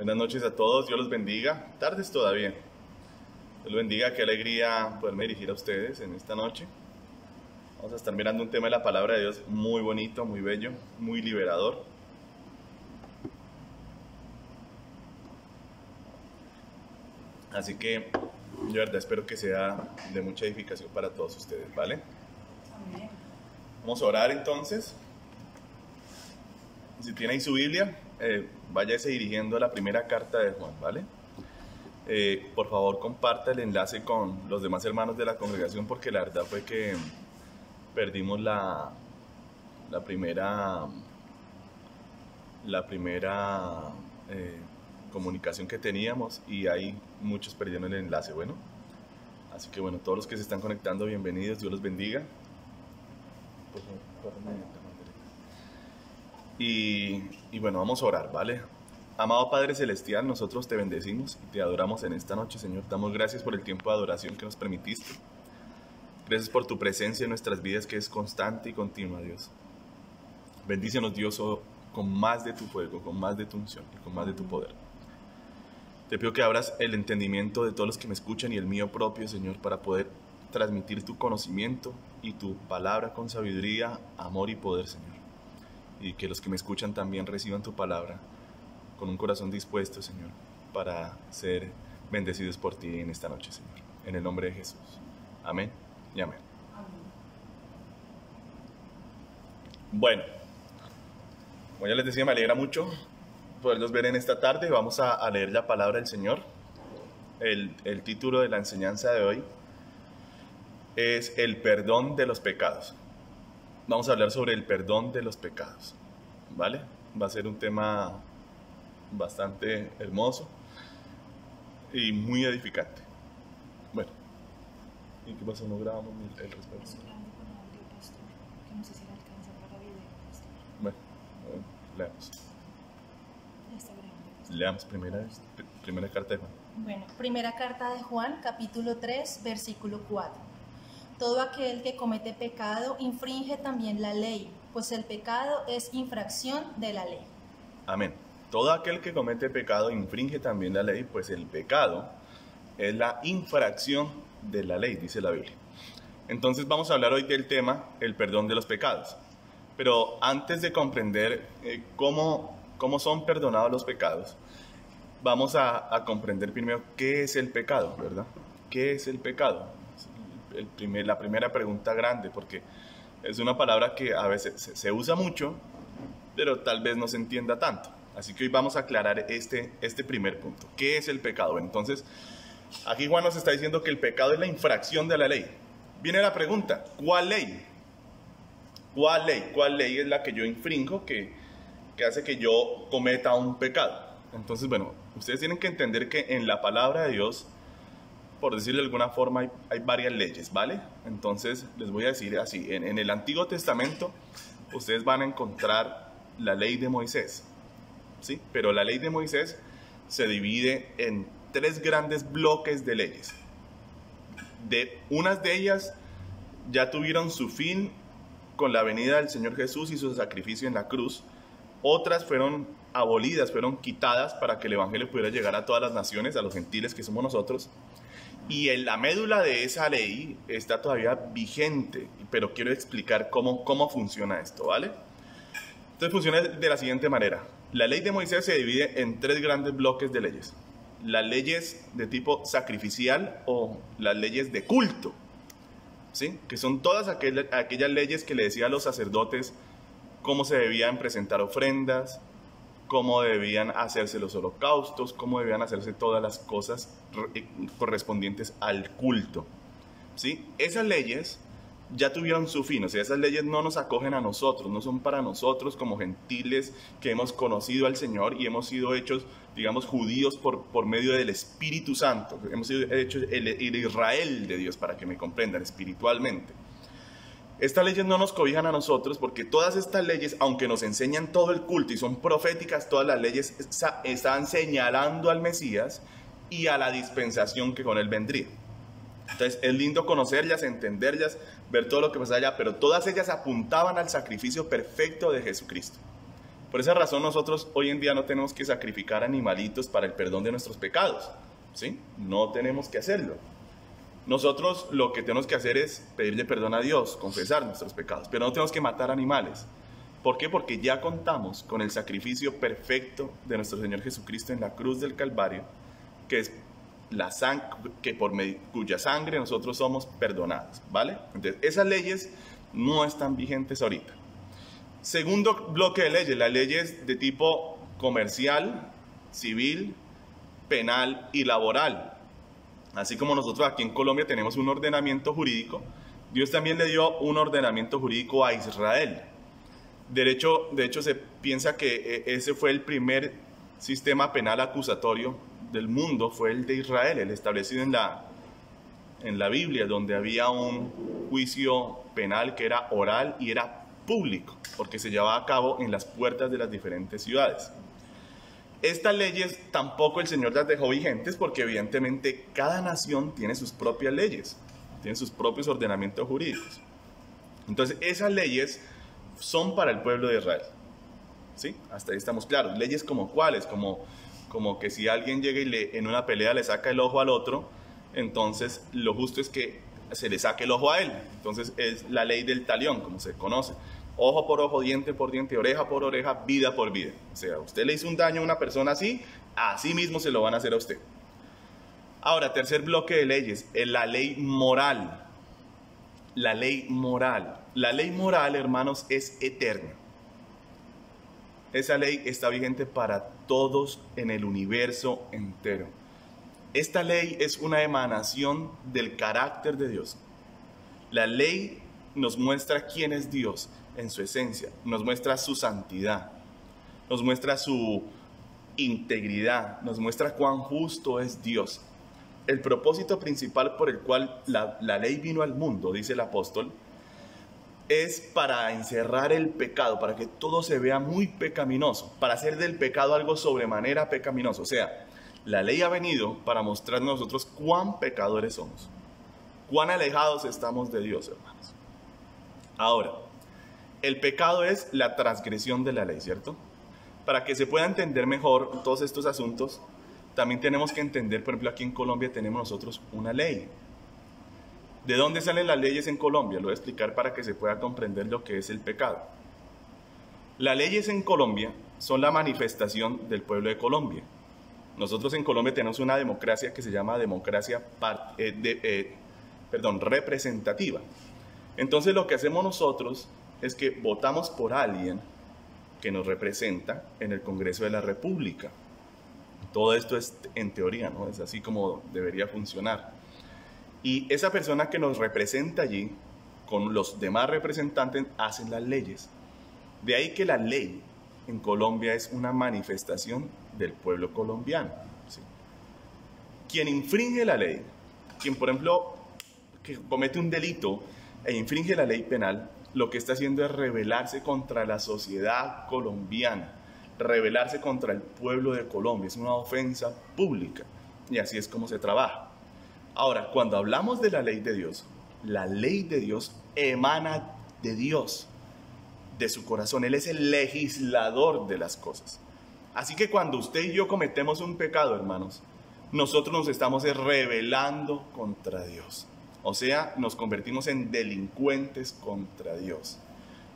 Buenas noches a todos, Dios los bendiga. Tardes todavía. Dios los bendiga, qué alegría poderme dirigir a ustedes en esta noche. Vamos a estar mirando un tema de la palabra de Dios muy bonito, muy bello, muy liberador. Así que yo de verdad espero que sea de mucha edificación para todos ustedes, ¿vale? Amén. Vamos a orar entonces. Si tiene ahí su Biblia, váyase dirigiendo a la primera carta de Juan, ¿vale? Por favor, comparta el enlace con los demás hermanos de la congregación, porque la verdad fue que perdimos la primera comunicación que teníamos y ahí muchos perdieron el enlace, bueno. Así que bueno, todos los que se están conectando, bienvenidos, Dios los bendiga. Y bueno, vamos a orar, ¿vale? Amado Padre Celestial, nosotros te bendecimos y te adoramos en esta noche, Señor. Damos gracias por el tiempo de adoración que nos permitiste. Gracias por tu presencia en nuestras vidas, que es constante y continua, Dios. Bendícenos, Dios, con más de tu fuego, con más de tu unción y con más de tu poder. Te pido que abras el entendimiento de todos los que me escuchan y el mío propio, Señor, para poder transmitir tu conocimiento y tu palabra con sabiduría, amor y poder, Señor. Y que los que me escuchan también reciban tu palabra con un corazón dispuesto, Señor, para ser bendecidos por ti en esta noche, Señor. En el nombre de Jesús. Amén y amén. Bueno, como ya les decía, me alegra mucho poderlos ver en esta tarde. Vamos a leer la palabra del Señor. El título de la enseñanza de hoy es el perdón de los pecados. Vamos a hablar sobre el perdón de los pecados, ¿vale? Va a ser un tema bastante hermoso y muy edificante. Bueno, ¿y qué pasó? No grabamos el respecto. No sé si le alcanza para video, pastor. Bueno, leamos. Ya está grabando, pastor. Leamos primera carta de Juan. Bueno, primera carta de Juan, capítulo 3, versículo 4. Todo aquel que comete pecado infringe también la ley, pues el pecado es infracción de la ley. Amén. Todo aquel que comete pecado infringe también la ley, pues el pecado es la infracción de la ley, dice la Biblia. Entonces vamos a hablar hoy del tema, el perdón de los pecados. Pero antes de comprender cómo son perdonados los pecados, vamos a comprender primero qué es el pecado, ¿verdad? ¿Qué es el pecado? La primera pregunta grande, porque es una palabra que a veces se usa mucho, pero tal vez no se entienda tanto. Así que hoy vamos a aclarar este primer punto. ¿Qué es el pecado? Entonces, aquí Juan nos está diciendo que el pecado es la infracción de la ley. Viene la pregunta, ¿cuál ley? ¿Cuál ley? ¿Cuál ley es la que yo infringo que hace que yo cometa un pecado? Entonces, bueno, ustedes tienen que entender que en la palabra de Dios, por decirlo de alguna forma, hay varias leyes, ¿vale? Entonces, les voy a decir así, en el Antiguo Testamento, ustedes van a encontrar la ley de Moisés, ¿sí? Pero la ley de Moisés se divide en 3 grandes bloques de leyes. Unas de ellas ya tuvieron su fin con la venida del Señor Jesús y su sacrificio en la cruz. Otras fueron abolidas, fueron quitadas para que el Evangelio pudiera llegar a todas las naciones, a los gentiles que somos nosotros. Y en la médula de esa ley está todavía vigente, pero quiero explicar cómo funciona esto, ¿vale? Entonces funciona de la siguiente manera. La ley de Moisés se divide en 3 grandes bloques de leyes. Las leyes de tipo sacrificial o las leyes de culto, ¿sí? Que son todas aquellas leyes que le decía a los sacerdotes cómo se debían presentar ofrendas, cómo debían hacerse los holocaustos, cómo debían hacerse todas las cosas correspondientes al culto, ¿sí? Esas leyes ya tuvieron su fin, o sea, esas leyes no nos acogen a nosotros, no son para nosotros como gentiles que hemos conocido al Señor y hemos sido hechos, digamos, judíos por medio del Espíritu Santo, hemos sido hechos el Israel de Dios, para que me comprendan espiritualmente. Estas leyes no nos cobijan a nosotros porque todas estas leyes, aunque nos enseñan todo el culto y son proféticas, todas las leyes están señalando al Mesías y a la dispensación que con él vendría. Entonces es lindo conocerlas, entenderlas, ver todo lo que pasa allá, pero todas ellas apuntaban al sacrificio perfecto de Jesucristo. Por esa razón nosotros hoy en día no tenemos que sacrificar animalitos para el perdón de nuestros pecados, ¿sí? No tenemos que hacerlo. Nosotros lo que tenemos que hacer es pedirle perdón a Dios, confesar nuestros pecados, pero no tenemos que matar animales. ¿Por qué? Porque ya contamos con el sacrificio perfecto de nuestro Señor Jesucristo en la cruz del Calvario, que es la cuya sangre nosotros somos perdonados, ¿vale? Entonces, esas leyes no están vigentes ahorita. Segundo bloque de leyes, las leyes de tipo comercial, civil, penal y laboral. Así como nosotros aquí en Colombia tenemos un ordenamiento jurídico, Dios también le dio un ordenamiento jurídico a Israel. De hecho, se piensa que ese fue el primer sistema penal acusatorio del mundo, fue el de Israel, el establecido en la Biblia, donde había un juicio penal que era oral y era público, porque se llevaba a cabo en las puertas de las diferentes ciudades. Estas leyes tampoco el Señor las dejó vigentes porque evidentemente cada nación tiene sus propias leyes, tiene sus propios ordenamientos jurídicos. Entonces esas leyes son para el pueblo de Israel, ¿sí? Hasta ahí estamos claros. Leyes como cuáles, como que si alguien llega y en una pelea le saca el ojo al otro, entonces lo justo es que se le saque el ojo a él. Entonces es la ley del talión, como se conoce. Ojo por ojo, diente por diente, oreja por oreja, vida por vida. O sea, usted le hizo un daño a una persona así mismo se lo van a hacer a usted. Ahora, tercer bloque de leyes, es la ley moral. La ley moral. La ley moral, hermanos, es eterna. Esa ley está vigente para todos en el universo entero. Esta ley es una emanación del carácter de Dios. La ley nos muestra quién es Dios en su esencia, nos muestra su santidad, nos muestra su integridad, nos muestra cuán justo es Dios. El propósito principal por el cual la ley vino al mundo, dice el apóstol, es para encerrar el pecado, para que todo se vea muy pecaminoso, para hacer del pecado algo sobremanera pecaminoso. O sea, la ley ha venido para mostrarnos nosotros cuán pecadores somos, cuán alejados estamos de Dios, hermanos. Ahora, el pecado es la transgresión de la ley, ¿cierto? Para que se pueda entender mejor todos estos asuntos, también tenemos que entender, por ejemplo, aquí en Colombia tenemos nosotros una ley. ¿De dónde salen las leyes en Colombia? Lo voy a explicar para que se pueda comprender lo que es el pecado. Las leyes en Colombia son la manifestación del pueblo de Colombia. Nosotros en Colombia tenemos una democracia que se llama democracia representativa. Entonces lo que hacemos nosotros es que votamos por alguien que nos representa en el Congreso de la República. Todo esto es en teoría, ¿no? Es así como debería funcionar. Y esa persona que nos representa allí, con los demás representantes, hacen las leyes. De ahí que la ley en Colombia es una manifestación del pueblo colombiano, ¿sí? Quien infringe la ley, quien por ejemplo que comete un delito e infringe la ley penal, lo que está haciendo es rebelarse contra la sociedad colombiana, rebelarse contra el pueblo de Colombia. Es una ofensa pública y así es como se trabaja. Ahora, cuando hablamos de la ley de Dios emana de Dios, de su corazón. Él es el legislador de las cosas. Así que cuando usted y yo cometemos un pecado, hermanos, nosotros nos estamos rebelando contra Dios. O sea, nos convertimos en delincuentes contra Dios.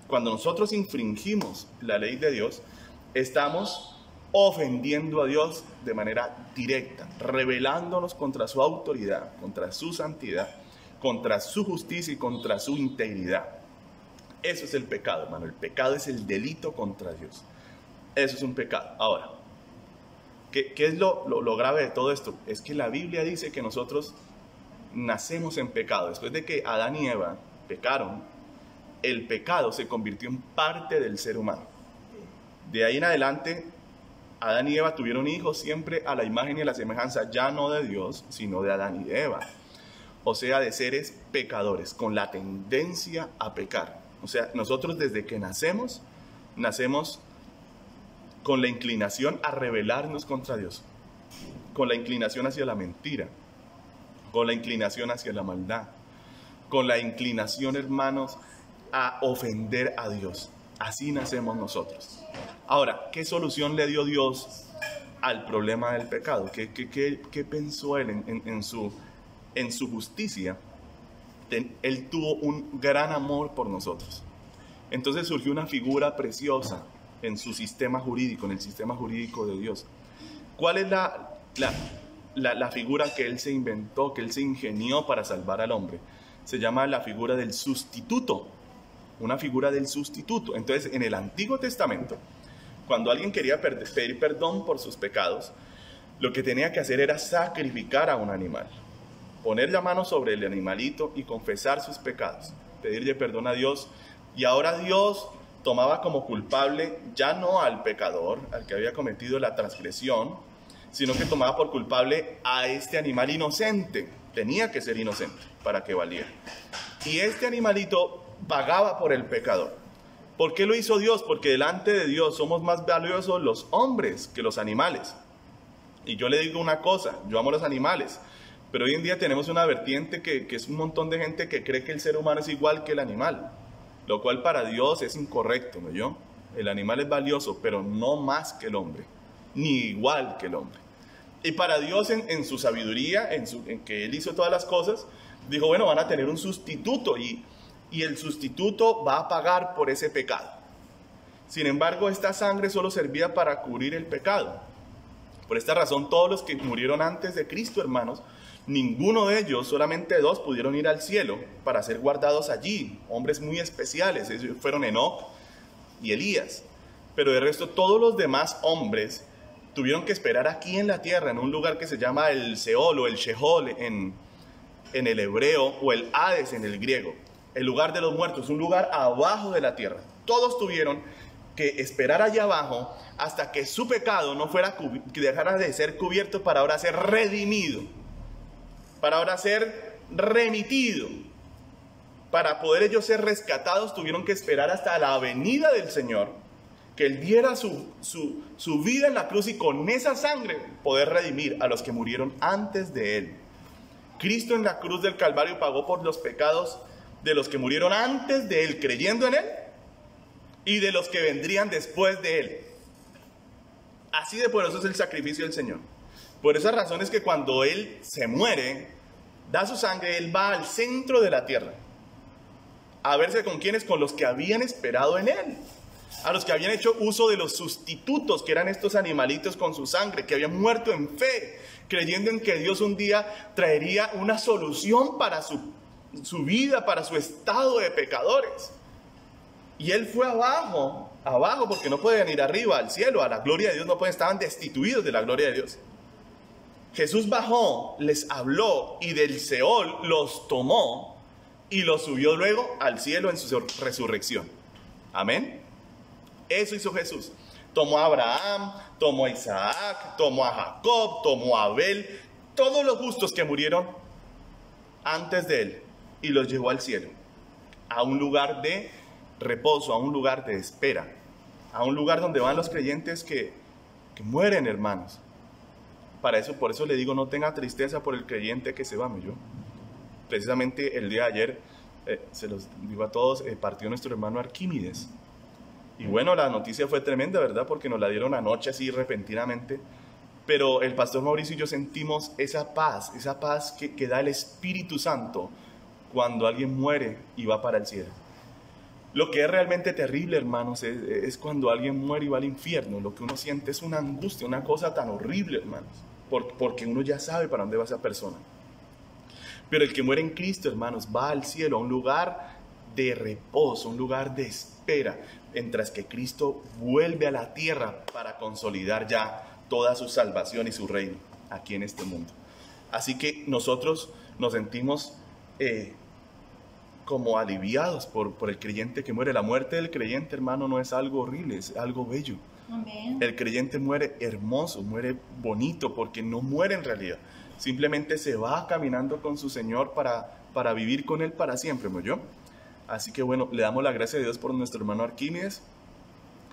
Cuando nosotros infringimos la ley de Dios, estamos ofendiendo a Dios de manera directa, rebelándonos contra su autoridad, contra su santidad, contra su justicia y contra su integridad. Eso es el pecado, hermano. El pecado es el delito contra Dios. Eso es un pecado. Ahora, ¿qué es lo grave de todo esto? Es que la Biblia dice que nosotros nacemos en pecado. Después de que Adán y Eva pecaron, el pecado se convirtió en parte del ser humano. De ahí en adelante, Adán y Eva tuvieron hijos siempre a la imagen y a la semejanza, ya no de Dios, sino de Adán y de Eva. O sea, de seres pecadores, con la tendencia a pecar. O sea, nosotros desde que nacemos con la inclinación a rebelarnos contra Dios, con la inclinación hacia la mentira, con la inclinación hacia la maldad, con la inclinación, hermanos, a ofender a Dios. Así nacemos nosotros. Ahora, ¿qué solución le dio Dios al problema del pecado? ¿Qué pensó Él en su justicia? Él tuvo un gran amor por nosotros. Entonces surgió una figura preciosa en su sistema jurídico, en el sistema jurídico de Dios. ¿Cuál es la figura que Él se inventó, que Él se ingenió para salvar al hombre? Se llama la figura del sustituto, una figura del sustituto. Entonces, en el Antiguo Testamento, cuando alguien quería pedir perdón por sus pecados, lo que tenía que hacer era sacrificar a un animal, poner la mano sobre el animalito y confesar sus pecados, pedirle perdón a Dios. Y ahora Dios tomaba como culpable ya no al pecador, al que había cometido la transgresión, sino que tomaba por culpable a este animal inocente. Tenía que ser inocente para que valiera. Y este animalito pagaba por el pecador. ¿Por qué lo hizo Dios? Porque delante de Dios somos más valiosos los hombres que los animales. Y yo le digo una cosa, yo amo los animales, pero hoy en día tenemos una vertiente que es un montón de gente que cree que el ser humano es igual que el animal, lo cual para Dios es incorrecto, ¿no? El animal es valioso, pero no más que el hombre, ni igual que el hombre. Y para Dios en su sabiduría, en que Él hizo todas las cosas, dijo, bueno, van a tener un sustituto y el sustituto va a pagar por ese pecado. Sin embargo, esta sangre solo servía para cubrir el pecado. Por esta razón, todos los que murieron antes de Cristo, hermanos, ninguno de ellos, solamente 2 pudieron ir al cielo para ser guardados allí. Hombres muy especiales, ellos fueron Enoc y Elías. Pero de resto, todos los demás hombres tuvieron que esperar aquí en la tierra, en un lugar que se llama el Seol o el Sheol en el hebreo, o el Hades en el griego. El lugar de los muertos, un lugar abajo de la tierra. Todos tuvieron que esperar allá abajo hasta que su pecado no fuera, que dejara de ser cubierto para ahora ser redimido, para ahora ser remitido. Para poder ellos ser rescatados tuvieron que esperar hasta la venida del Señor, que Él diera su vida en la cruz y con esa sangre poder redimir a los que murieron antes de Él. Cristo en la cruz del Calvario pagó por los pecados de los que murieron antes de Él, creyendo en Él, y de los que vendrían después de Él. Así de poderoso es el sacrificio del Señor. Por esas razones que cuando Él se muere, da su sangre, Él va al centro de la tierra, a verse con quienes, con los que habían esperado en Él, a los que habían hecho uso de los sustitutos, que eran estos animalitos con su sangre, que habían muerto en fe, creyendo en que Dios un día traería una solución para su vida, para su estado de pecadores. Y Él fue abajo, porque no podían ir arriba al cielo, a la gloria de Dios, no podían, estaban destituidos de la gloria de Dios. Jesús bajó, les habló y del Seol los tomó y los subió luego al cielo en su resurrección. Amén. Eso hizo Jesús. Tomó a Abraham, tomó a Isaac, tomó a Jacob, tomó a Abel, todos los justos que murieron antes de Él, y los llevó al cielo, a un lugar de reposo, a un lugar de espera, a un lugar donde van los creyentes que mueren, hermanos. Por eso le digo, no tenga tristeza por el creyente que se va. Yo precisamente el día de ayer, se los digo a todos, partió nuestro hermano Arquímedes. Y bueno, la noticia fue tremenda, ¿verdad? Porque nos la dieron anoche así repentinamente. Pero el pastor Mauricio y yo sentimos esa paz que da el Espíritu Santo cuando alguien muere y va para el cielo. Lo que es realmente terrible, hermanos, es cuando alguien muere y va al infierno. Lo que uno siente es una angustia, una cosa tan horrible, hermanos, porque uno ya sabe para dónde va esa persona. Pero el que muere en Cristo, hermanos, va al cielo, a un lugar de reposo, un lugar de espera, mientras que Cristo vuelve a la tierra para consolidar ya toda su salvación y su reino aquí en este mundo. Así que nosotros nos sentimos como aliviados por el creyente que muere. La muerte del creyente, hermano, no es algo horrible, es algo bello. Amén. El creyente muere hermoso, muere bonito, porque no muere en realidad. Simplemente se va caminando con su Señor para vivir con Él para siempre, ¿no yo? Así que bueno, le damos la gracia de Dios por nuestro hermano Arquímedes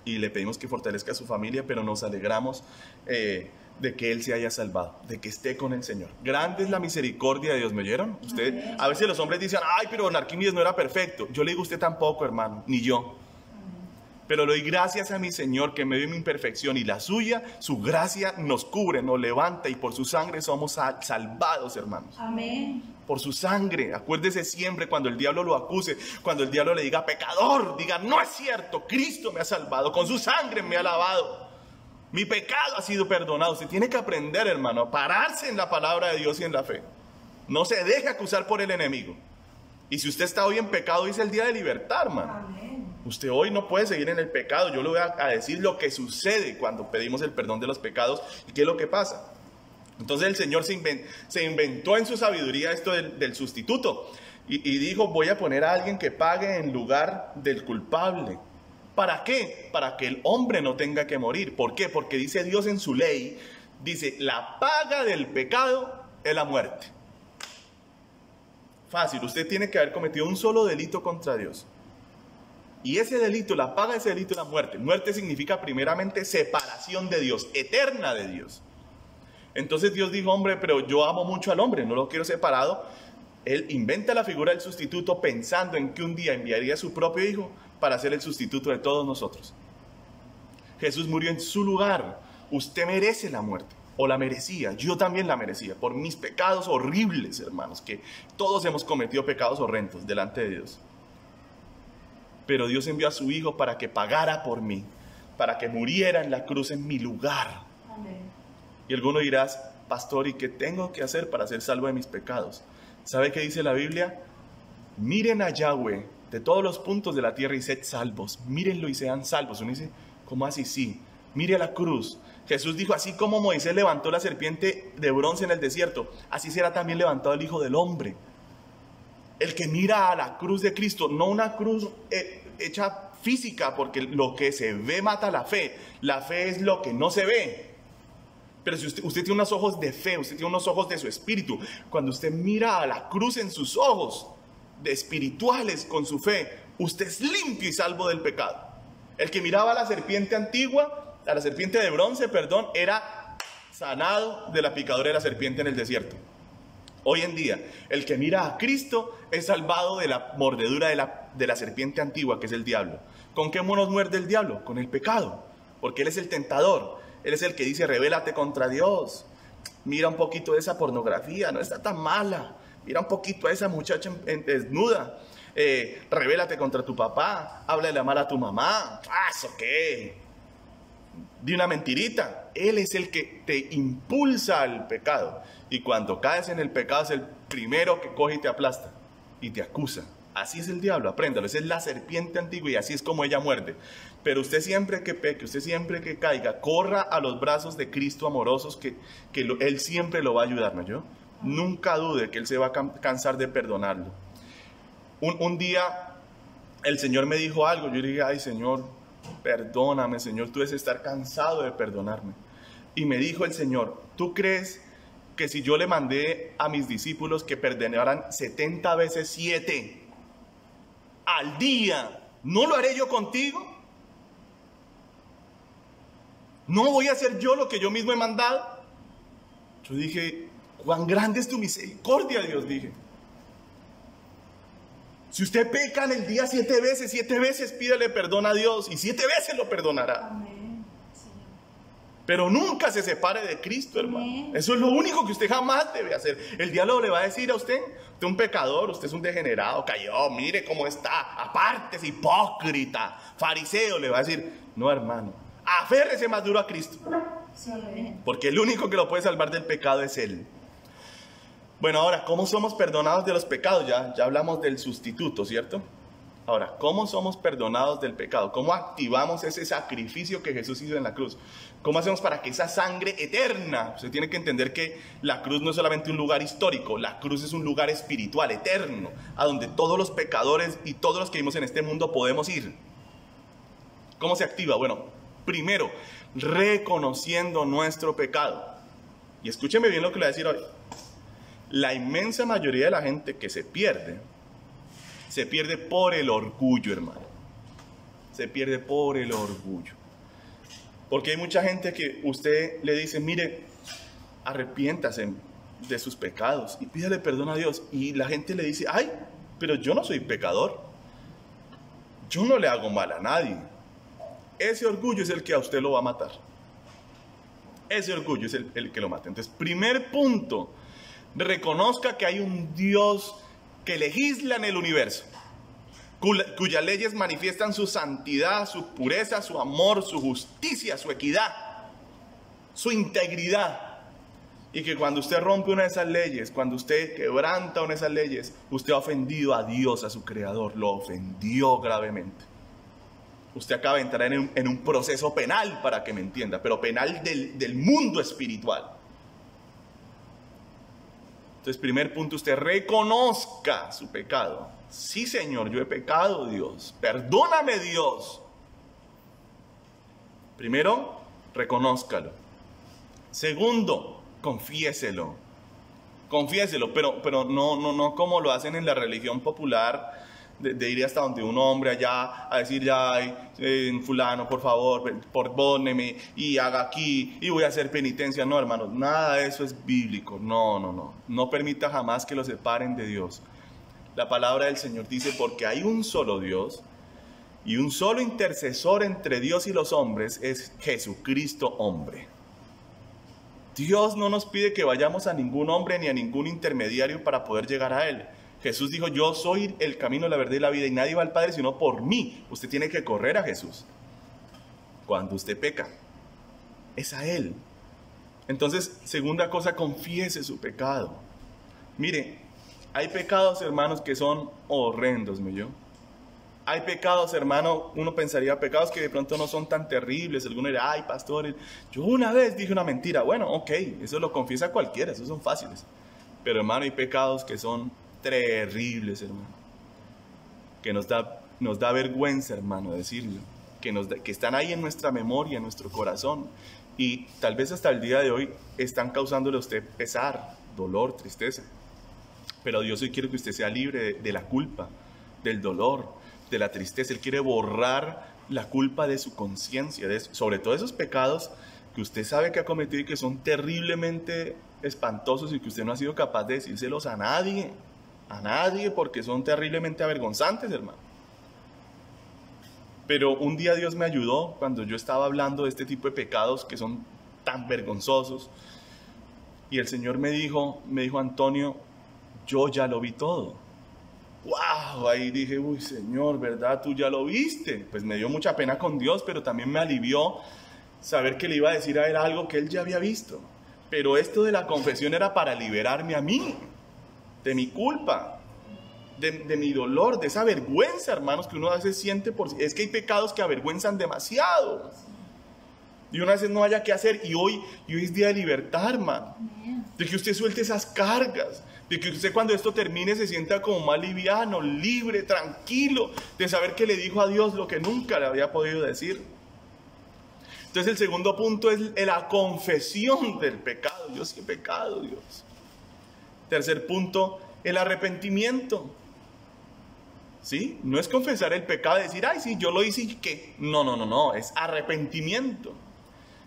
y le pedimos que fortalezca a su familia, pero nos alegramos de que él se haya salvado, de que esté con el Señor. Grande es la misericordia de Dios, ¿me oyeron? Usted, a veces los hombres dicen, ay, pero Arquímedes no era perfecto. Yo le digo, usted tampoco, hermano, ni yo. Pero le doy gracias a mi Señor que en medio de mi imperfección y la suya, su gracia nos cubre, nos levanta y por su sangre somos salvados, hermanos. Amén. Por su sangre, acuérdese siempre cuando el diablo lo acuse, cuando el diablo le diga pecador, diga no es cierto, Cristo me ha salvado, con su sangre me ha lavado, mi pecado ha sido perdonado. Usted tiene que aprender, hermano, a pararse en la palabra de Dios y en la fe. No se deje acusar por el enemigo. Y si usted está hoy en pecado, hoy es el día de libertad, hermano. Amén. Usted hoy no puede seguir en el pecado. Yo le voy a decir lo que sucede cuando pedimos el perdón de los pecados y qué es lo que pasa. Entonces el Señor se inventó en su sabiduría esto del sustituto y dijo, voy a poner a alguien que pague en lugar del culpable. ¿Para qué? Para que el hombre no tenga que morir. ¿Por qué? Porque dice Dios en su ley, dice, la paga del pecado es la muerte. Fácil, usted tiene que haber cometido un solo delito contra Dios. Y ese delito, la paga de ese delito es la muerte. Muerte significa primeramente separación de Dios, eterna de Dios. Entonces Dios dijo, hombre, pero yo amo mucho al hombre, no lo quiero separado. Él inventa la figura del sustituto pensando en que un día enviaría a su propio hijo para ser el sustituto de todos nosotros. Jesús murió en su lugar. Usted merece la muerte, o la merecía, yo también la merecía, por mis pecados horribles, hermanos, que todos hemos cometido pecados horrendos delante de Dios. Pero Dios envió a su hijo para que pagara por mí, para que muriera en la cruz en mi lugar. Amén. Y alguno dirás, pastor, ¿y qué tengo que hacer para ser salvo de mis pecados? ¿Sabe qué dice la Biblia? Miren a Yahweh de todos los puntos de la tierra y sed salvos. Mírenlo y sean salvos. Uno dice, ¿cómo así? Sí. Mire a la cruz. Jesús dijo, así como Moisés levantó la serpiente de bronce en el desierto, así será también levantado el Hijo del Hombre. El que mira a la cruz de Cristo, no una cruz hecha física, porque lo que se ve mata la fe. La fe es lo que no se ve. Pero si usted tiene unos ojos de fe, usted tiene unos ojos de su espíritu, cuando usted mira a la cruz en sus ojos, de espirituales con su fe, usted es limpio y salvo del pecado. El que miraba a la serpiente antigua, a la serpiente de bronce, perdón, era sanado de la picadura de la serpiente en el desierto. Hoy en día, el que mira a Cristo es salvado de la mordedura de la serpiente antigua, que es el diablo. ¿Con qué nos muerde el diablo? Con el pecado, porque él es el tentador. Él es el que dice, rebélate contra Dios. Mira un poquito de esa pornografía, no está tan mala. Mira un poquito a esa muchacha desnuda. Rebélate contra tu papá. Háblale mal a tu mamá. ¿Eso qué? Di una mentirita. Él es el que te impulsa al pecado. Y cuando caes en el pecado es el primero que coge y te aplasta. Y te acusa. Así es el diablo, apréndalo. Esa es la serpiente antigua y así es como ella muerde. Pero usted siempre que peque, usted siempre que caiga, corra a los brazos de Cristo amorosos que Él siempre lo va a ayudar, ¿no? Yo nunca dude que Él se va a cansar de perdonarlo. Un día el Señor me dijo algo, yo le dije, ay Señor, perdóname Señor, tú debes estar cansado de perdonarme. Y me dijo el Señor, ¿tú crees que si yo le mandé a mis discípulos que perdonaran 70 veces 7 al día, no lo haré yo contigo? ¿No voy a hacer yo lo que yo mismo he mandado? Yo dije, cuán grande es tu misericordia, Dios, dije. Si usted peca en el día 7 veces pídele perdón a Dios y 7 veces lo perdonará. Amén. Pero nunca se separe de Cristo, hermano. Amén. Eso es lo único que usted jamás debe hacer. El diablo le va a decir a usted, usted es un pecador, usted es un degenerado, cayó, mire cómo está, aparte es hipócrita, fariseo, le va a decir, no hermano, aférrese más duro a Cristo. Sí. Porque el único que lo puede salvar del pecado es Él. Bueno, ahora, ¿cómo somos perdonados de los pecados? Ya hablamos del sustituto, ¿cierto? Ahora, ¿cómo somos perdonados del pecado? ¿Cómo activamos ese sacrificio que Jesús hizo en la cruz? ¿Cómo hacemos para que esa sangre eterna? Usted tiene que entender que la cruz no es solamente un lugar histórico, la cruz es un lugar espiritual, eterno, a donde todos los pecadores y todos los que vivimos en este mundo podemos ir. ¿Cómo se activa? Bueno, primero, reconociendo nuestro pecado. Y escúcheme bien lo que le voy a decir hoy. La inmensa mayoría de la gente que se pierde por el orgullo, hermano. Se pierde por el orgullo. Porque hay mucha gente que usted le dice, mire, arrepiéntase de sus pecados y pídale perdón a Dios. Y la gente le dice, ay, pero yo no soy pecador. Yo no le hago mal a nadie. ese orgullo es el que a usted lo va a matar. Ese orgullo es el que lo mata. Entonces, primer punto, reconozca que hay un Dios que legisla en el universo, cuyas leyes manifiestan su santidad, su pureza, su amor, su justicia, su equidad, su integridad. Y que cuando usted rompe una de esas leyes, cuando usted quebranta una de esas leyes, usted ha ofendido a Dios, a su Creador, lo ofendió gravemente. Usted acaba de entrar en un proceso penal, para que me entienda, pero penal del mundo espiritual. Entonces, primer punto, usted reconozca su pecado. Sí, Señor, yo he pecado, Dios. Perdóname, Dios. Primero, reconózcalo. Segundo, confiéselo. Confiéselo, pero no como lo hacen en la religión popular, de ir hasta donde un hombre allá a decir, ay, fulano, por favor, perdóneme y haga aquí y voy a hacer penitencia. No, hermanos, nada de eso es bíblico. No permita jamás que lo separen de Dios. La palabra del Señor dice, porque hay un solo Dios y un solo intercesor entre Dios y los hombres, es Jesucristo hombre. Dios no nos pide que vayamos a ningún hombre ni a ningún intermediario para poder llegar a Él. Jesús dijo, yo soy el camino, la verdad y la vida, y nadie va al Padre sino por mí. Usted tiene que correr a Jesús. Cuando usted peca, es a Él. Entonces, segunda cosa, confiese su pecado. Mire, hay pecados, hermanos, que son horrendos, ¿me oyó? Hay pecados, hermano, uno pensaría pecados que de pronto no son tan terribles. Alguno dirá, ay, pastor, yo una vez dije una mentira. Bueno, ok, eso lo confiesa cualquiera, esos son fáciles. Pero, hermano, hay pecados que son terribles, hermano, que nos da vergüenza, hermano, decirlo, que están ahí en nuestra memoria, en nuestro corazón, y tal vez hasta el día de hoy están causándole a usted pesar, dolor, tristeza. Pero Dios hoy quiere que usted sea libre de la culpa, del dolor, de la tristeza. Él quiere borrar la culpa de su conciencia, sobre todo esos pecados que usted sabe que ha cometido y que son terriblemente espantosos y que usted no ha sido capaz de decírselos a nadie, porque son terriblemente avergonzantes, hermano. Pero un día Dios me ayudó cuando yo estaba hablando de este tipo de pecados que son tan vergonzosos, y el Señor me dijo, Antonio, yo ya lo vi todo. ¡Wow! Ahí dije, uy, Señor, ¿verdad? Tú ya lo viste. Pues me dio mucha pena con Dios, pero también me alivió saber que le iba a decir a Él algo que Él ya había visto. Pero esto de la confesión era para liberarme a mí, de mi culpa, de mi dolor, de esa vergüenza, hermanos, que uno a veces siente es que hay pecados que avergüenzan demasiado. Y uno a veces no haya qué hacer. Y hoy es día de libertad, hermano. De que usted suelte esas cargas. De que usted cuando esto termine se sienta como más liviano, libre, tranquilo. De saber que le dijo a Dios lo que nunca le había podido decir. Entonces el segundo punto es la confesión del pecado. Yo sí he pecado, Dios. Tercer punto, el arrepentimiento. ¿Sí? No es confesar el pecado y decir, ay, sí, yo lo hice y qué. No, es arrepentimiento.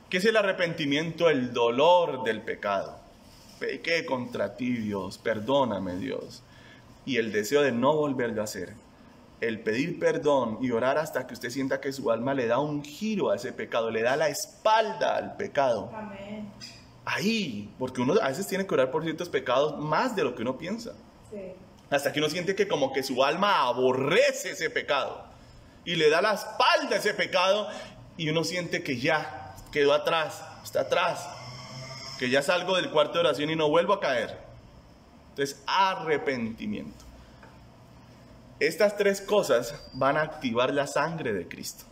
¿Qué es el arrepentimiento? El dolor del pecado. Pequé contra ti, Dios, perdóname, Dios. Y el deseo de no volverlo a hacer. El pedir perdón y orar hasta que usted sienta que su alma le da un giro a ese pecado, le da la espalda al pecado. Amén. Ahí, porque uno a veces tiene que orar por ciertos pecados más de lo que uno piensa. Sí. Hasta que uno siente que como que su alma aborrece ese pecado y le da la espalda a ese pecado y uno siente que ya quedó atrás, está atrás, que ya salgo del cuarto de oración y no vuelvo a caer. Entonces, arrepentimiento. Estas tres cosas van a activar la sangre de Cristo.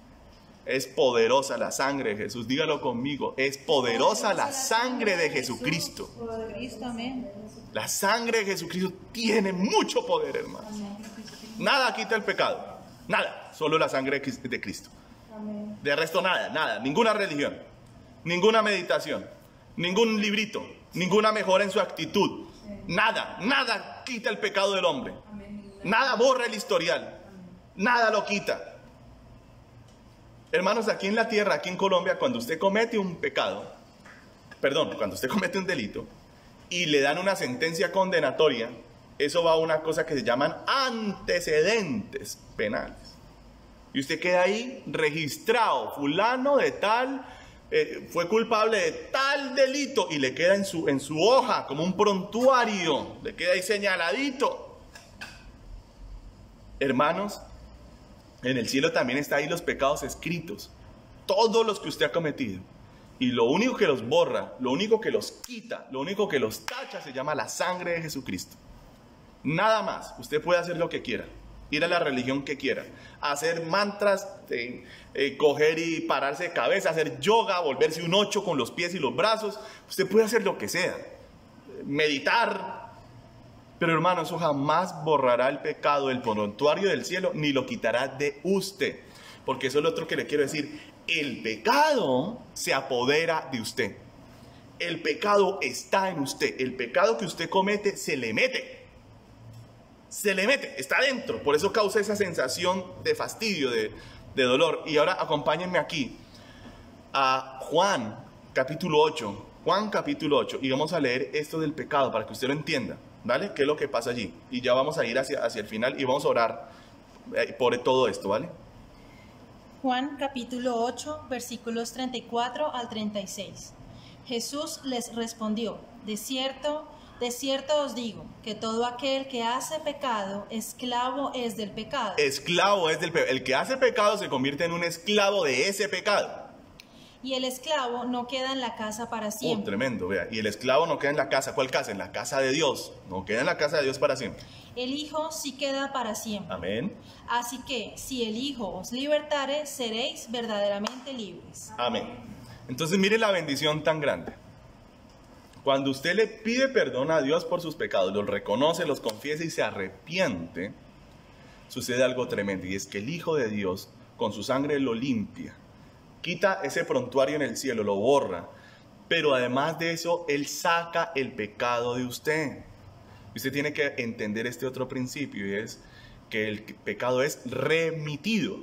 Es poderosa la sangre de Jesús. Dígalo conmigo. Es poderosa la sangre de Jesucristo. Amén. La sangre de Jesucristo tiene mucho poder, hermano. Nada quita el pecado. Nada. Solo la sangre de Cristo. Amén. De resto nada. Ninguna religión. Ninguna meditación. Ningún librito. Ninguna mejora en su actitud. Nada quita el pecado del hombre. Nada borra el historial. Nada lo quita. Hermanos, aquí en la tierra, aquí en Colombia, cuando usted comete un pecado, cuando usted comete un delito y le dan una sentencia condenatoria, eso va a una cosa que se llaman antecedentes penales. Y usted queda ahí registrado, fulano de tal, fue culpable de tal delito, y le queda en su hoja como un prontuario, le queda ahí señaladito. Hermanos, en el cielo también está ahí los pecados escritos, todos los que usted ha cometido. Y lo único que los borra, lo único que los quita, lo único que los tacha se llama la sangre de Jesucristo. Nada más. Usted puede hacer lo que quiera, ir a la religión que quiera, hacer mantras, coger y pararse de cabeza, hacer yoga, volverse un 8 con los pies y los brazos. Usted puede hacer lo que sea, meditar. Pero hermano, eso jamás borrará el pecado del prontuario del cielo, ni lo quitará de usted. Porque eso es lo otro que le quiero decir. El pecado se apodera de usted. El pecado está en usted. El pecado que usted comete se le mete. Se le mete, está dentro. Por eso causa esa sensación de fastidio, de dolor. Y ahora acompáñenme aquí a Juan capítulo 8. Juan capítulo 8. Y vamos a leer esto del pecado para que usted lo entienda. ¿Vale? ¿Qué es lo que pasa allí? Y ya vamos a ir hacia el final y vamos a orar por todo esto, ¿vale? Juan capítulo 8, versículos 34 al 36. Jesús les respondió: de cierto os digo, que todo aquel que hace pecado, esclavo es del pecado. Esclavo es del pecado. El que hace pecado se convierte en un esclavo de ese pecado. Y el esclavo no queda en la casa para siempre. Tremendo, vea. Y el esclavo no queda en la casa. ¿Cuál casa? En la casa de Dios. No queda en la casa de Dios para siempre. El Hijo sí queda para siempre. Amén. Así que, si el Hijo os libertare, seréis verdaderamente libres. Amén. Entonces mire la bendición tan grande. Cuando usted le pide perdón a Dios por sus pecados, los reconoce, los confiesa y se arrepiente, sucede algo tremendo. Y es que el Hijo de Dios, con su sangre, lo limpia. Quita ese prontuario en el cielo, lo borra. Pero además de eso, Él saca el pecado de usted. Usted tiene que entender este otro principio, y es que el pecado es remitido.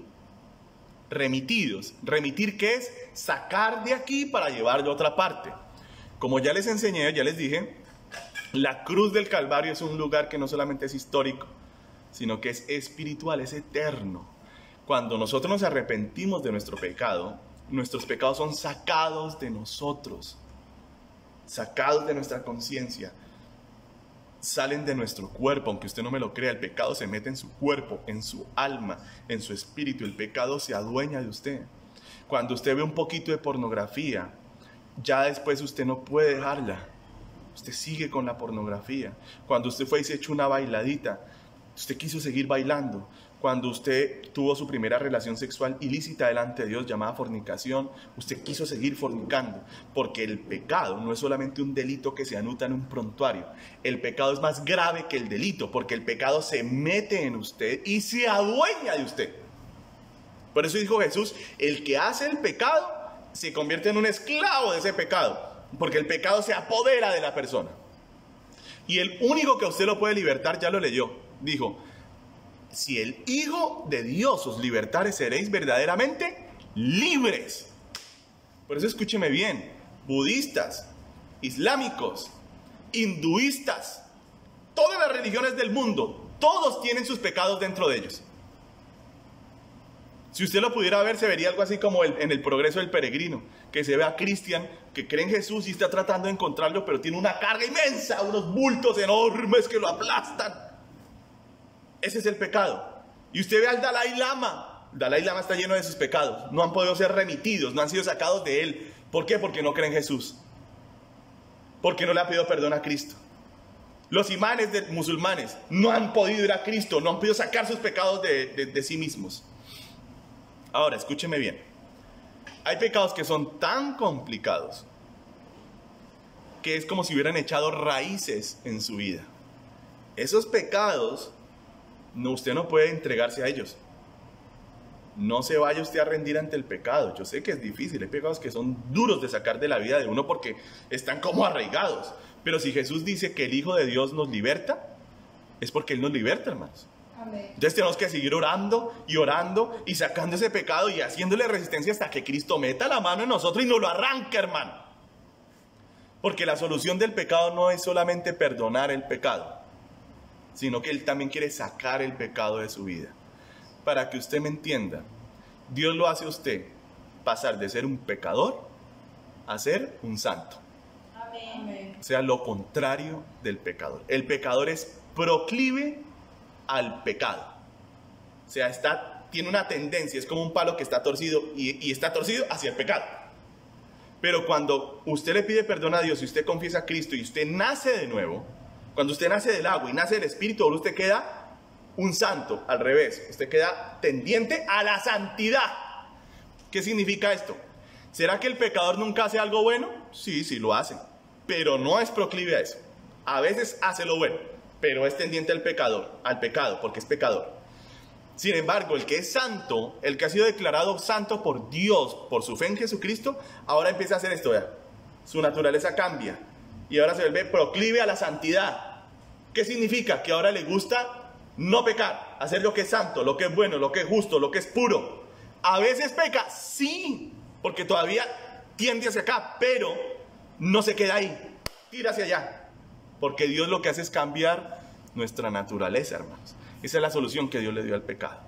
Remitidos. ¿Remitir qué es? Sacar de aquí para llevarlo a otra parte. Como ya les enseñé, ya les dije, la cruz del Calvario es un lugar que no solamente es histórico, sino que es espiritual, es eterno. Cuando nosotros nos arrepentimos de nuestro pecado, nuestros pecados son sacados de nosotros, sacados de nuestra conciencia, salen de nuestro cuerpo. Aunque usted no me lo crea, el pecado se mete en su cuerpo, en su alma, en su espíritu. El pecado se adueña de usted. Cuando usted ve un poquito de pornografía, ya después usted no puede dejarla. Usted sigue con la pornografía. Cuando usted fue y se echó una bailadita, usted quiso seguir bailando. Cuando usted tuvo su primera relación sexual ilícita delante de Dios, llamada fornicación, usted quiso seguir fornicando. Porque el pecado no es solamente un delito que se anota en un prontuario. El pecado es más grave que el delito, porque el pecado se mete en usted y se adueña de usted. Por eso dijo Jesús: el que hace el pecado se convierte en un esclavo de ese pecado, porque el pecado se apodera de la persona. Y el único que a usted lo puede libertar, ya lo leyó, dijo: si el Hijo de Dios os libertare, seréis verdaderamente libres. Por eso escúcheme bien: budistas, islámicos, hinduistas, todas las religiones del mundo, todos tienen sus pecados dentro de ellos. Si usted lo pudiera ver, se vería algo así como en el progreso del peregrino, que se ve a Cristian, que cree en Jesús y está tratando de encontrarlo, pero tiene una carga inmensa, unos bultos enormes que lo aplastan. Ese es el pecado. Y usted ve al Dalai Lama. El Dalai Lama está lleno de sus pecados. No han podido ser remitidos, no han sido sacados de él. ¿Por qué? Porque no cree en Jesús. Porque no le ha pedido perdón a Cristo. Los imanes de musulmanes no han podido ir a Cristo, no han podido sacar sus pecados de sí mismos. Ahora, escúcheme bien. Hay pecados que son tan complicados que es como si hubieran echado raíces en su vida. Esos pecados, usted no puede entregarse a ellos. No se vaya usted a rendir ante el pecado. Yo sé que es difícil, hay pecados que son duros de sacar de la vida de uno porque están como arraigados. Pero si Jesús dice que el Hijo de Dios nos liberta, es porque Él nos liberta, hermanos. Amén. Entonces tenemos que seguir orando y sacando ese pecado y haciéndole resistencia hasta que Cristo meta la mano en nosotros y nos lo arranque, hermano. Porque la solución del pecado no es solamente perdonar el pecado, sino que Él también quiere sacar el pecado de su vida. Para que usted me entienda, Dios lo hace a usted pasar de ser un pecador a ser un santo. Amén. O sea, lo contrario del pecador. El pecador es proclive al pecado. O sea, tiene una tendencia, es como un palo que está torcido y está torcido hacia el pecado. Pero cuando usted le pide perdón a Dios y usted confiesa a Cristo y usted nace de nuevo, cuando usted nace del agua y nace del Espíritu, ahora usted queda un santo, al revés. Usted queda tendiente a la santidad. ¿Qué significa esto? ¿Será que el pecador nunca hace algo bueno? Sí, sí lo hace, pero no es proclive a eso. A veces hace lo bueno, pero es tendiente al pecado, porque es pecador. Sin embargo, el que es santo, el que ha sido declarado santo por Dios, por su fe en Jesucristo, ahora empieza a hacer esto, ¿ya? Su naturaleza cambia y ahora se vuelve proclive a la santidad. ¿Qué significa? Que ahora le gusta no pecar, hacer lo que es santo, lo que es bueno, lo que es justo, lo que es puro. ¿A veces peca? Sí, porque todavía tiende hacia acá, pero no se queda ahí, tira hacia allá. Porque Dios lo que hace es cambiar nuestra naturaleza, hermanos. Esa es la solución que Dios le dio al pecado.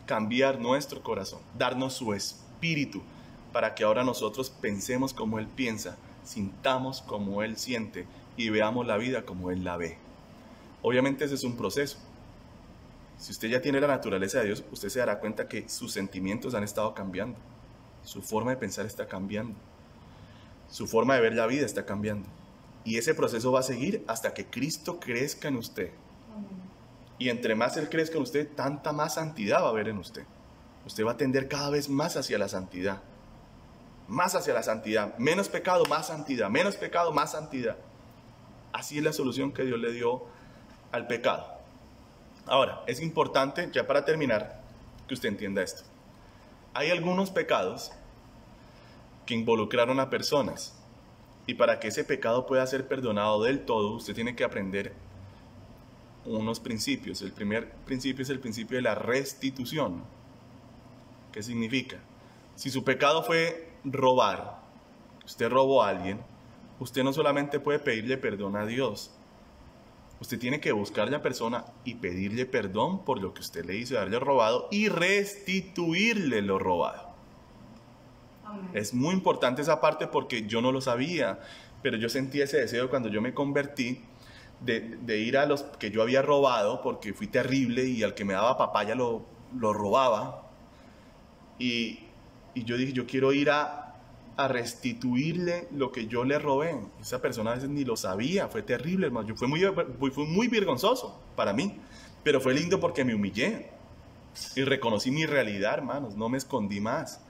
Cambiar nuestro corazón, darnos su espíritu, para que ahora nosotros pensemos como Él piensa, sintamos como Él siente y veamos la vida como Él la ve. Obviamente ese es un proceso. Si usted ya tiene la naturaleza de Dios, usted se dará cuenta que sus sentimientos han estado cambiando. Su forma de pensar está cambiando. Su forma de ver la vida está cambiando. Y ese proceso va a seguir hasta que Cristo crezca en usted. Y entre más Él crezca en usted, tanta más santidad va a haber en usted. Usted va a tender cada vez más hacia la santidad. Más hacia la santidad. Menos pecado, más santidad. Menos pecado, más santidad. Así es la solución que Dios le dio al pecado. Ahora, es importante, ya para terminar, que usted entienda esto. Hay algunos pecados que involucraron a personas. Y para que ese pecado pueda ser perdonado del todo, usted tiene que aprender unos principios. El primer principio es el principio de la restitución. ¿Qué significa? Si su pecado fue robar, usted robó a alguien, usted no solamente puede pedirle perdón a Dios, usted tiene que buscar a la persona y pedirle perdón por lo que usted le hizo, haberle robado, y restituirle lo robado. Amén. Es muy importante esa parte porque yo no lo sabía, pero yo sentí ese deseo cuando yo me convertí de ir a los que yo había robado, porque fui terrible y al que me daba papaya lo robaba. Y yo dije, yo quiero ir a restituirle lo que yo le robé. Esa persona a veces ni lo sabía, fue terrible, hermano. Fue muy vergonzoso para mí, pero fue lindo porque me humillé y reconocí mi realidad, hermanos. No me escondí más,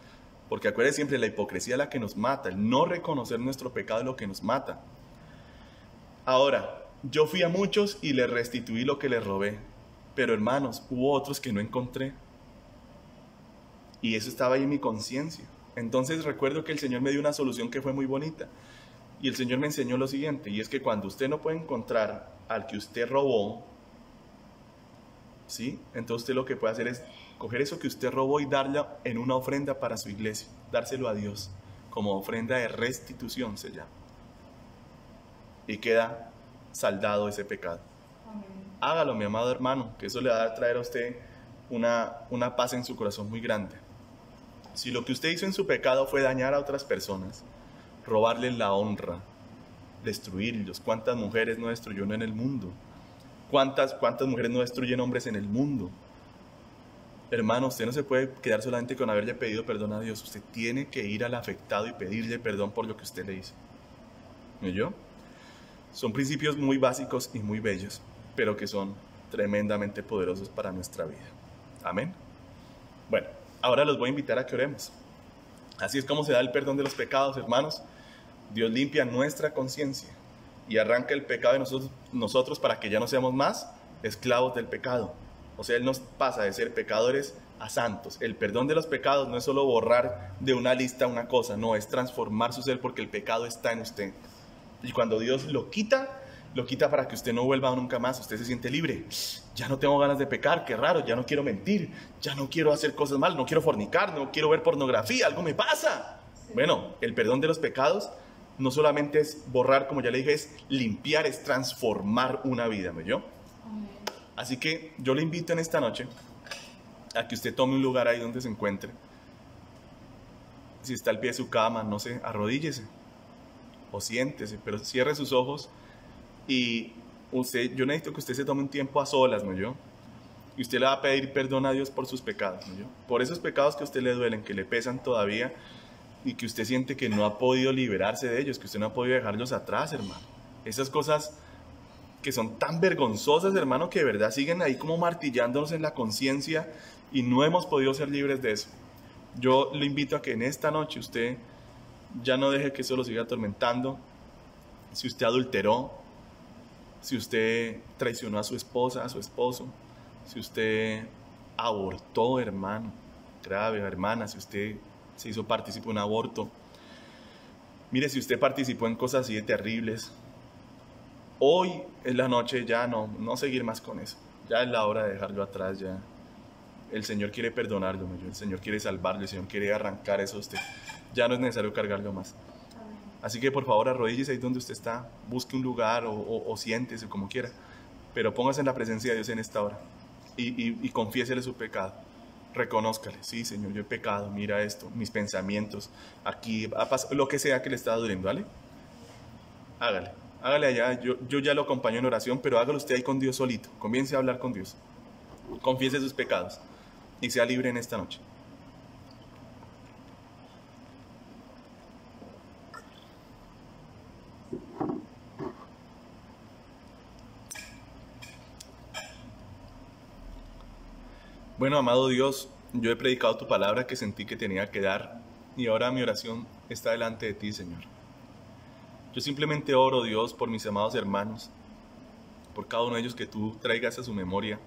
porque acuérdense siempre, la hipocresía es la que nos mata. El no reconocer nuestro pecado es lo que nos mata. Ahora, yo fui a muchos y les restituí lo que les robé, pero hermanos, hubo otros que no encontré. Y eso estaba ahí en mi conciencia. Entonces recuerdo que el Señor me dio una solución que fue muy bonita. Y el Señor me enseñó lo siguiente, y es que cuando usted no puede encontrar al que usted robó, ¿sí? Entonces usted lo que puede hacer es coger eso que usted robó y darlo en una ofrenda para su iglesia, dárselo a Dios, como ofrenda de restitución se llama. Y queda saldado ese pecado. Amén. Hágalo, mi amado hermano, que eso le va a traer a usted una paz en su corazón muy grande. Si lo que usted hizo en su pecado fue dañar a otras personas, robarles la honra, destruirlos, ¿cuántas mujeres no destruyó en el mundo? ¿Cuántas mujeres no destruyen hombres en el mundo? Hermano, usted no se puede quedar solamente con haberle pedido perdón a Dios. Usted tiene que ir al afectado y pedirle perdón por lo que usted le hizo. ¿Me oyó? Son principios muy básicos y muy bellos, pero que son tremendamente poderosos para nuestra vida. Amén. Bueno, ahora los voy a invitar a que oremos. Así es como se da el perdón de los pecados, hermanos. Dios limpia nuestra conciencia y arranca el pecado de nosotros para que ya no seamos más esclavos del pecado. O sea, Él nos pasa de ser pecadores a santos. El perdón de los pecados no es solo borrar de una lista una cosa, no, es transformar su ser porque el pecado está en usted. Y cuando Dios lo quita para que usted no vuelva nunca más. Usted se siente libre. Ya no tengo ganas de pecar, qué raro, ya no quiero mentir, ya no quiero hacer cosas mal, no quiero fornicar, no quiero ver pornografía, algo me pasa. Sí. Bueno, el perdón de los pecados no solamente es borrar, como ya le dije, es limpiar, es transformar una vida, ¿me oyó? Amén. Así que yo le invito en esta noche a que usted tome un lugar ahí donde se encuentre. Si está al pie de su cama, no sé, arrodíllese o siéntese, pero cierre sus ojos y yo necesito que usted se tome un tiempo a solas, ¿no yo? Y usted le va a pedir perdón a Dios por sus pecados, ¿no yo? Por esos pecados que a usted le duelen, que le pesan todavía y que usted siente que no ha podido liberarse de ellos, que usted no ha podido dejarlos atrás, hermano. Esas cosas que son tan vergonzosas, hermano, que de verdad siguen ahí como martillándonos en la conciencia y no hemos podido ser libres de eso. Yo le invito a que en esta noche usted ya no deje que eso lo siga atormentando. Si usted adulteró, si usted traicionó a su esposa, a su esposo, si usted abortó, hermano, grave, hermana, si usted se hizo partícipe de un aborto, mire, si usted participó en cosas así de terribles, hoy es la noche ya no seguir más con eso. Ya es la hora de dejarlo atrás, ya. El Señor quiere perdonarlo, ¿no? El Señor quiere salvarlo, el Señor quiere arrancar eso a usted. Ya no es necesario cargarlo más. Así que por favor arrodíllese ahí donde usted está, busque un lugar o siéntese como quiera, pero póngase en la presencia de Dios en esta hora y confiésele su pecado. Reconózcale, sí, Señor, yo he pecado, mira esto, mis pensamientos, aquí lo que sea que le está doliendo, ¿vale? Hágale allá, yo ya lo acompaño en oración, pero hágalo usted ahí con Dios solito, comience a hablar con Dios, confiese sus pecados y sea libre en esta noche. Bueno, amado Dios, yo he predicado tu palabra que sentí que tenía que dar y ahora mi oración está delante de ti, Señor. Yo simplemente oro, Dios, por mis amados hermanos, por cada uno de ellos que tú traigas a su memoria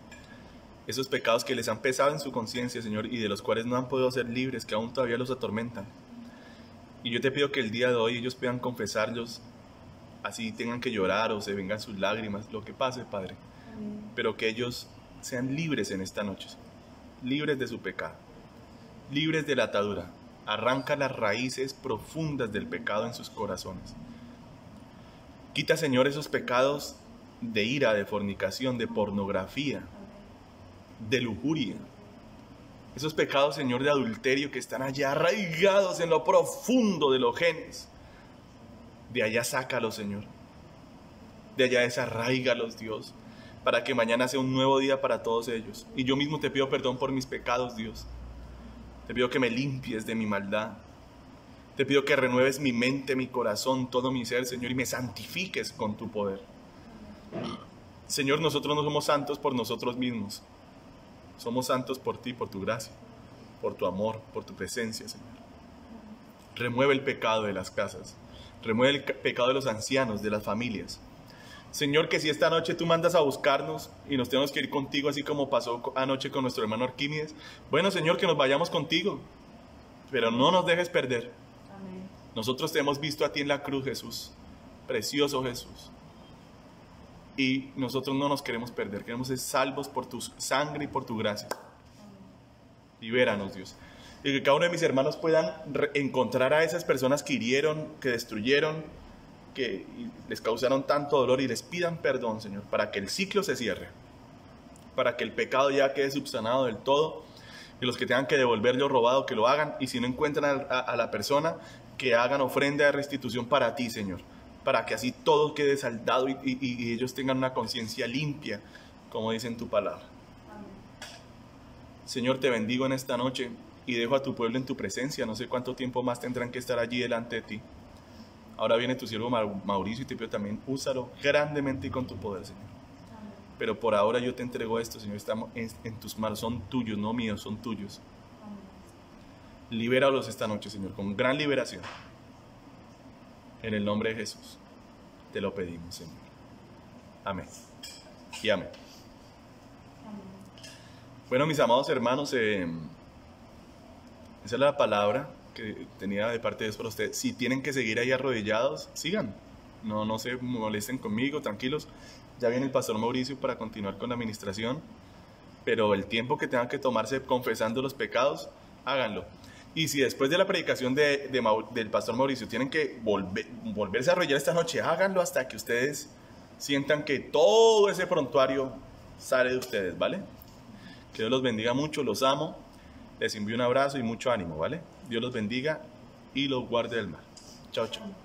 esos pecados que les han pesado en su conciencia, Señor, y de los cuales no han podido ser libres, que aún todavía los atormentan. Y yo te pido que el día de hoy ellos puedan confesarlos, así tengan que llorar o se vengan sus lágrimas, lo que pase, Padre. Amén. Pero que ellos sean libres en esta noche, libres de su pecado, libres de la atadura. Arranca las raíces profundas del pecado en sus corazones. Quita, Señor, esos pecados de ira, de fornicación, de pornografía, de lujuria. Esos pecados, Señor, de adulterio que están allá arraigados en lo profundo de los genes. De allá sácalos, Señor. De allá desarráigalos, Dios, para que mañana sea un nuevo día para todos ellos. Y yo mismo te pido perdón por mis pecados, Dios. Te pido que me limpies de mi maldad. Te pido que renueves mi mente, mi corazón, todo mi ser, Señor, y me santifiques con tu poder. Señor, nosotros no somos santos por nosotros mismos. Somos santos por ti, por tu gracia, por tu amor, por tu presencia, Señor. Remueve el pecado de las casas. Remueve el pecado de los ancianos, de las familias. Señor, que si esta noche tú mandas a buscarnos y nos tenemos que ir contigo, así como pasó anoche con nuestro hermano Arquímedes, bueno, Señor, que nos vayamos contigo, pero no nos dejes perder. Amén. Nosotros te hemos visto a ti en la cruz, Jesús, precioso Jesús, y nosotros no nos queremos perder, queremos ser salvos por tu sangre y por tu gracia. Amén. Libéranos, Dios, y que cada uno de mis hermanos puedan encontrar a esas personas que hirieron, que destruyeron, que les causaron tanto dolor y les pidan perdón, Señor, para que el ciclo se cierre, para que el pecado ya quede subsanado del todo, y los que tengan que devolver lo robado, que lo hagan, y si no encuentran a la persona, que hagan ofrenda de restitución para ti, Señor, para que así todo quede saldado y ellos tengan una conciencia limpia, como dice en tu palabra. Amén. Señor, te bendigo en esta noche y dejo a tu pueblo en tu presencia. No sé cuánto tiempo más tendrán que estar allí delante de ti. Ahora viene tu siervo Mauricio y te pido también, úsalo grandemente y con tu poder, Señor. Amén. Pero por ahora yo te entrego esto, Señor, estamos en tus manos, son tuyos, no míos, son tuyos. Amén. Libéralos esta noche, Señor, con gran liberación. En el nombre de Jesús, te lo pedimos, Señor. Amén. Y amén. Amén. Bueno, mis amados hermanos, esa es la palabra que tenía de parte de Dios para ustedes. Si tienen que seguir ahí arrodillados, sigan. No se molesten conmigo, tranquilos. Ya viene el pastor Mauricio para continuar con la administración. Pero el tiempo que tengan que tomarse confesando los pecados, háganlo. Y si después de la predicación del pastor Mauricio tienen que volverse a arrodillar esta noche, háganlo hasta que ustedes sientan que todo ese prontuario sale de ustedes, ¿vale? Que Dios los bendiga mucho, los amo, les envío un abrazo y mucho ánimo, ¿vale? Dios los bendiga y los guarde del mal. Chao, chao.